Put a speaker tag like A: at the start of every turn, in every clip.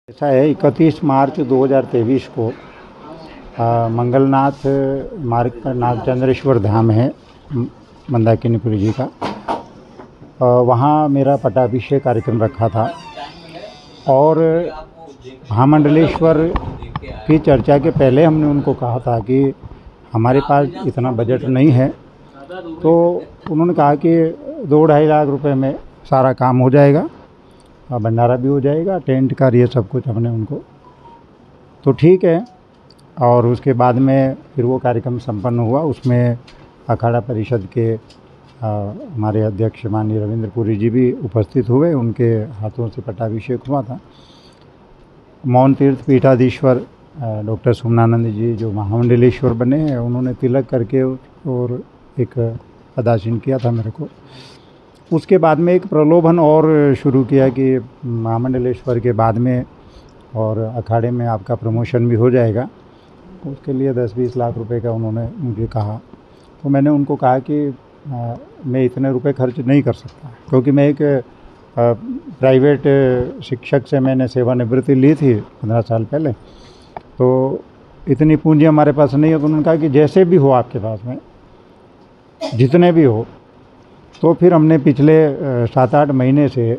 A: ऐसा है 31 मार्च 2023 को मंगलनाथ मार्ग पर नागचंद्रेश्वर धाम है मंदाकिनीपुरी जी का। वहाँ मेरा पट्टाभिषेक कार्यक्रम रखा था और महामंडलेश्वर की चर्चा के पहले हमने उनको कहा था कि हमारे पास इतना बजट नहीं है, तो उन्होंने कहा कि 2-2.5 लाख रुपए में सारा काम हो जाएगा, भंडारा भी हो जाएगा, टेंट का ये सब कुछ हमने उनको तो ठीक है। और उसके बाद में फिर वो कार्यक्रम संपन्न हुआ। उसमें अखाड़ा परिषद के हमारे अध्यक्ष माननीय रविंद्र पुरी जी भी उपस्थित हुए, उनके हाथों से पट्टाभिषेक हुआ था। मौन तीर्थ पीठाधीश्वर डॉक्टर सुमनानंद जी जो महामंडलेश्वर बने हैं, उन्होंने तिलक करके और एक अदासीन किया था मेरे को। उसके बाद में एक प्रलोभन और शुरू किया कि महामंडलेश्वर के बाद में और अखाड़े में आपका प्रमोशन भी हो जाएगा, उसके लिए 10-20 लाख रुपए का उन्होंने मुझे कहा। तो मैंने उनको कहा कि मैं इतने रुपए खर्च नहीं कर सकता, क्योंकि मैं एक प्राइवेट शिक्षक से मैंने सेवानिवृत्ति ली थी 15 साल पहले, तो इतनी पूंजी हमारे पास नहीं है। तो उन्होंने कहा कि जैसे भी हो आपके पास में, जितने भी हो। तो फिर हमने पिछले 7-8 महीने से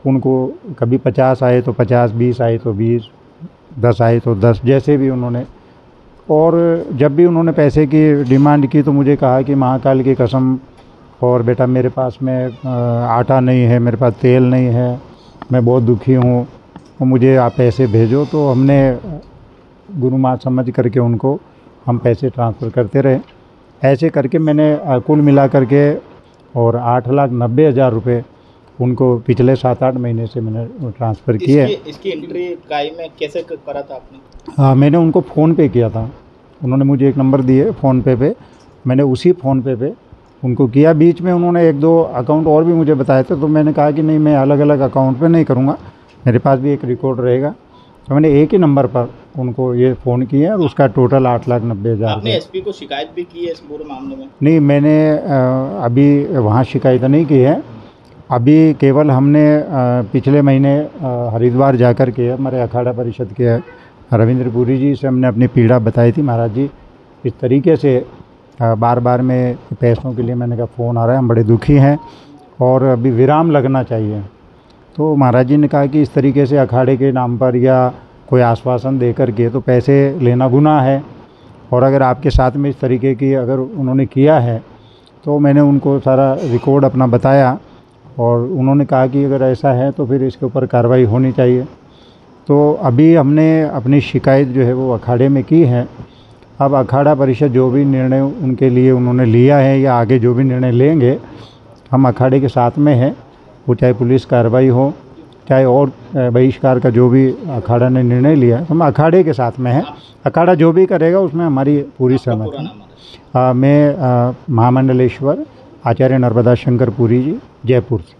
A: उनको कभी 50 आए तो 50, 20 आए तो 20, 10 आए तो 10, जैसे भी उन्होंने। और जब भी उन्होंने पैसे की डिमांड की तो मुझे कहा कि महाकाल की कसम, और बेटा मेरे पास में आटा नहीं है, मेरे पास तेल नहीं है, मैं बहुत दुखी हूँ, तो मुझे आप पैसे भेजो। तो हमने गुरु माँ समझ करके उनको हम पैसे ट्रांसफ़र करते रहे। ऐसे करके मैंने कुल मिला करके और 8,90,000 रुपये उनको पिछले 7-8 महीने से मैंने ट्रांसफ़र किए।
B: इसकी एंट्री काई में कैसे करा था आपने?
A: हाँ, मैंने उनको फ़ोन पे किया था। उन्होंने मुझे एक नंबर दिए फ़ोन पे मैंने उसी फ़ोन पे उनको किया। बीच में उन्होंने 1-2 अकाउंट और भी मुझे बताए थे, तो मैंने कहा कि नहीं, मैं अलग-अलग अकाउंट पे नहीं करूँगा, मेरे पास भी एक रिकॉर्ड रहेगा। तो मैंने एक ही नंबर पर उनको ये फ़ोन किया और उसका टोटल 8,90,000।
B: आपने एसपी को शिकायत भी की है इस पूरे मामले में?
A: नहीं, मैंने अभी वहाँ शिकायत नहीं की है। अभी केवल हमने पिछले महीने हरिद्वार जाकर के हमारे अखाड़ा परिषद के रविंद्र पुरी जी से हमने अपनी पीड़ा बताई थी। महाराज जी, इस तरीके से बार-बार में पैसों के लिए मैंने कहा फ़ोन आ रहा है, हम बड़े दुखी हैं और अभी विराम लगना चाहिए। तो महाराज जी ने कहा कि इस तरीके से अखाड़े के नाम पर या कोई आश्वासन दे कर के तो पैसे लेना गुनाह है, और अगर आपके साथ में इस तरीके की अगर उन्होंने किया है, तो मैंने उनको सारा रिकॉर्ड अपना बताया और उन्होंने कहा कि अगर ऐसा है तो फिर इसके ऊपर कार्रवाई होनी चाहिए। तो अभी हमने अपनी शिकायत जो है वो अखाड़े में की है। अब अखाड़ा परिषद जो भी निर्णय उनके लिए उन्होंने लिया है या आगे जो भी निर्णय लेंगे, हम अखाड़े के साथ में हैं। वो चाहे पुलिस कार्रवाई हो, चाहे और बहिष्कार का जो भी अखाड़ा ने निर्णय लिया है, तो हम अखाड़े के साथ में हैं। अखाड़ा जो भी करेगा उसमें हमारी पूरी सहमति है। मैं महामंडलेश्वर आचार्य नर्मदा शंकर पुरी जी, जयपुर से।